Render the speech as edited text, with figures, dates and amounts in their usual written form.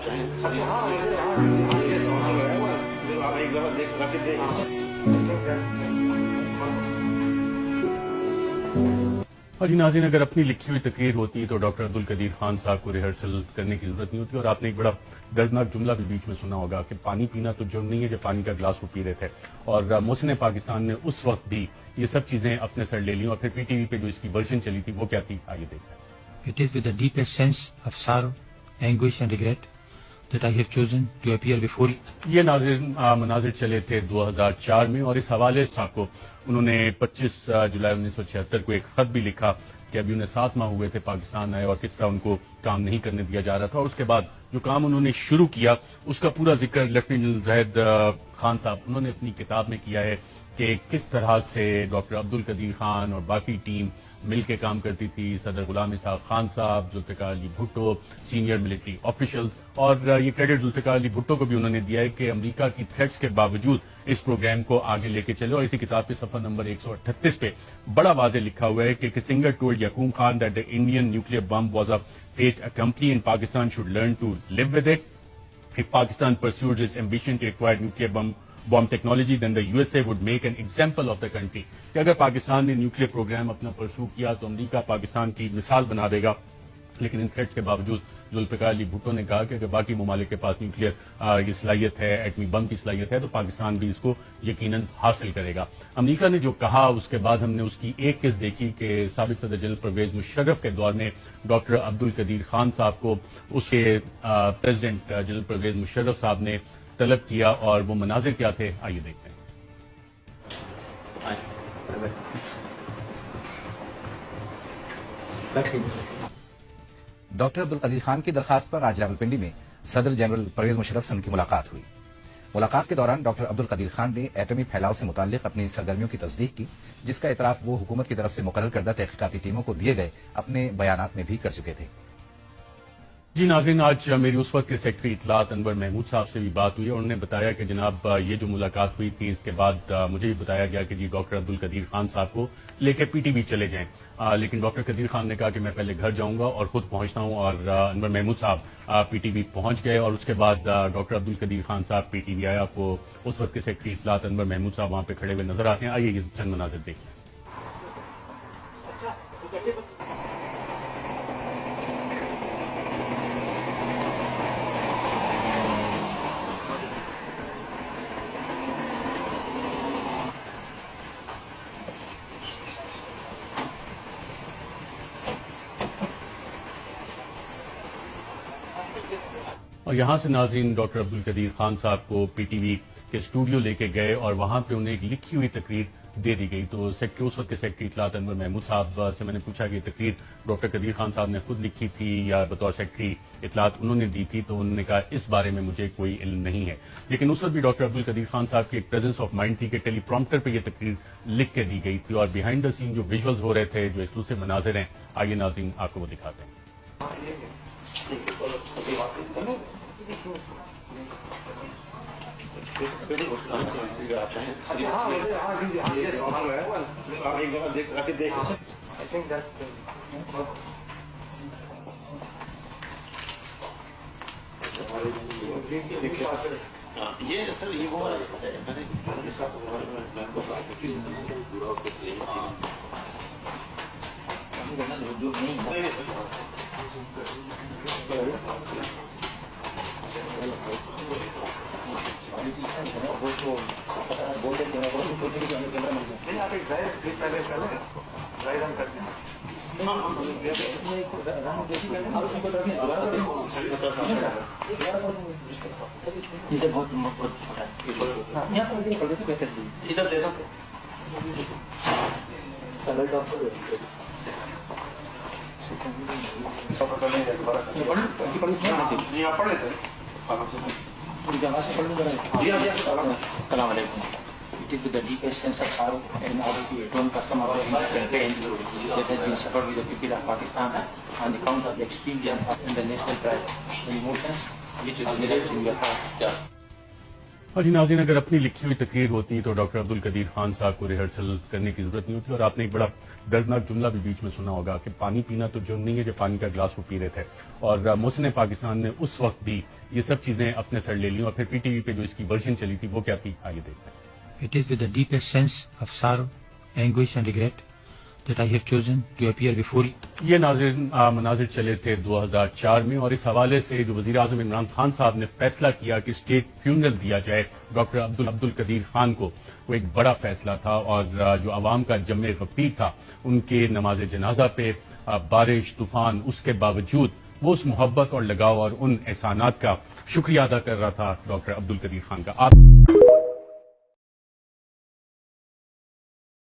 अच्छा हाँ ये सवाल है आप एक दफा देख रख के और जी नाज़रीन, अगर अपनी लिखी हुई तकरीर होती तो डॉक्टर अब्दुल कदीर खान साहब को रिहर्सल करने की जरूरत नहीं होती। और आपने एक बड़ा दर्दनाक जुमला भी बीच में सुना होगा कि पानी पीना तो जुर्म नहीं है, जब पानी का गिलास वो पी रहे थे। और मोहसिन पाकिस्तान ने उस वक्त भी ये सब चीजें अपने सर ले ली और फिर पीटीवी पे जो इसकी वर्जन चली थी वो क्या थी, आइए देखते हैं। It is with the deepest sense of sorrow, anguish and regret that I have chosen to appear before you. ये मनाजिर चले थे 2004 में और इस हवाले से आपको उन्होंने 25 जुलाई 1976 को एक खत भी लिखा कि अभी उन्हें 7 माह हुए थे पाकिस्तान आए और किस तरह उनको काम नहीं करने दिया जा रहा था। और उसके बाद जो काम उन्होंने शुरू किया उसका पूरा जिक्र लेफ्टिनेंट जाहिद खान साहब उन्होंने अपनी किताब में किया है कि किस तरह से डॉक्टर अब्दुल कदीर खान और बाकी टीम मिल के काम करती थी। सदर गुलाम Ishaq Khan sahib, Zulfikar Ali Bhutto, senior military officials, और ये क्रेडिट जुल्फिकार अली भुट्टो को भी उन्होंने दिया है कि अमेरिका की थ्रेट्स के बावजूद इस प्रोग्राम को आगे लेके चले। और इसी किताब के सफा नंबर 138 पे बड़ा वाज़ेह लिखा हुआ है कि Singer told Yaqub Khan that the Indian nuclear bomb was a fait, accompli in Pakistan should learn to live with it. If Pakistan pursues its ambition to acquire nuclear bomb technology, then the USA would make an example of the country. कि अगर पाकिस्तान ने nuclear programme अपना परसू किया तो America Pakistan की मिसाल बना देगा। लेकिन इन थ्रेट्स के बावजूद जुल्फिकार अली भुट्टो ने कहा कि अगर बाकी ममालिक के पास न्यूक्लियर की सलाहियत है, एटमी बम की सलाहियत है, तो पाकिस्तान भी इसको यकीनन हासिल करेगा। अमेरिका ने जो कहा उसके बाद हमने उसकी एक किस्त देखी कि साबिक सदर जनरल परवेज मुशर्रफ के दौर में डॉक्टर अब्दुल कदीर खान साहब को उसके प्रेसिडेंट जनरल परवेज मुशर्रफ साहब ने तलब किया और वो मनाजिर क्या थे, आइए देखते हैं। डॉक्टर अब्दुल कदीर खान की दरखास्त पर आज रावलपिंडी में सदर जनरल परवेज मुशर्रफ से उनकी मुलाकात हुई। मुलाकात के दौरान डॉक्टर अब्दुल कदीर खान ने एटमी फैलाव से मुताल्लिक अपनी सरगर्मियों की तस्दीक की, जिसका इतराफ वो हुकूमत की तरफ से मुकर्रर करदा तहकीकाती टीमों को दिए गए अपने बयानात में भी कर चुके थे। जी नाज़रीन, आज मेरी उस वक्त के सेक्रेटरी इत्तलात अनवर महमूद साहब से भी बात हुई और उन्होंने बताया कि जनाब ये जो मुलाकात हुई थी इसके बाद मुझे भी बताया गया कि जी डॉक्टर अब्दुल कदीर खान साहब को लेकर पीटीवी चले जाएं। लेकिन डॉक्टर कदीर खान ने कहा कि मैं पहले घर जाऊंगा और खुद पहुंचता हूं। और अनवर महमूद साहब पीटीवी पहुंच गए और उसके बाद डॉक्टर अब्दुल कदीर खान साहब पीटीवी आया। आपको उस वक्त के सेक्रेटरी इत्तलात अनवर महमूद साहब वहां पे खड़े हुए नजर आते हैं। आइए ये चंद मनाजिर देखते हैं। और यहाँ से नाज़रीन डॉक्टर अब्दुल कदीर खान साहब को पीटीवी के स्टूडियो लेके गए और वहाँ पे उन्हें एक लिखी हुई तकरीर दे दी गई। तो सेक्रेटरी उस वक्त के सेक्रेटरी इत्तलात अनवर महमूद साहब से मैंने पूछा कि तकरीर डॉक्टर कदीर खान साहब ने खुद लिखी थी या बतौर सेक्रेटरी इत्तलात उन्होंने दी थी, तो उन्होंने कहा इस बारे में मुझे कोई इल्म नहीं है। लेकिन उस वक्त भी डॉक्टर अब्दुल कदीर खान साहब की एक प्रेजेंस ऑफ माइंड थी कि टेलीप्रॉम्प्टर पर यह तकरीर लिख के दी गई थी और बिहाइंड द सीन जो विजुअल्स हो रहे थे, जो एक्सक्लूसिव मनाजिर हैं, आइए नाज़रीन आपको वो दिखाते हैं। अच्छा हाँ ये सवाल है आप एक दफा देख रख के आई थिंक दैट ये सर ये वो है बहुत छोटा है, यहाँ पर बेहतर इधर दे दो पढ़ लेते It is with the deepest sense of sorrow and order to atone custom of campaign that has been suffered with the people of Pakistan on account of the experience and the national pride and emotions which is generated in your heart. اور جی ناظرین، اگر اپنی لکھی ہوئی تقریر ہوتی تو doctor عبد القدیر خان صاحب کو ریہرسل کرنے کی ضرورت نہیں ہوتی. اور آپ نے ایک بڑا دردناک جملہ بھی بیچ میں سنا ہوگا کہ پانی پینا تو جرم نہیں ہے، جو پانی کا گلاس وہ پی رہے تھے. اور محسن پاکستان نے اس وقت بھی یہ سب چیزیں اپنے سر لے لیں، اور پھر پی ٹی وی پہ جو اس کی ورژن چلی تھی وہ کیا تھی، آئیے دیکھتے ہیں. It is with the deepest sense of sorrow, anguish and regret that I have chosen to appear before you. یہ مناظر چلے تھے 2004 میں، اور اس حوالے سے جو وزیر اعظم عمران خان صاحب نے فیصلہ کیا کہ اسٹیٹ فیونرل دیا جائے ڈاکٹر عبد القدیر خان کو، وہ ایک بڑا فیصلہ تھا. اور جو عوام کا جمع غفیر تھا، ان کے نماز جنازہ پہ بارش طوفان، اس کے باوجود وہ اس محبت اور لگاؤ اور ان احسانات کا شکریہ ادا کر رہا تھا ڈاکٹر عبد القدیر خان کا.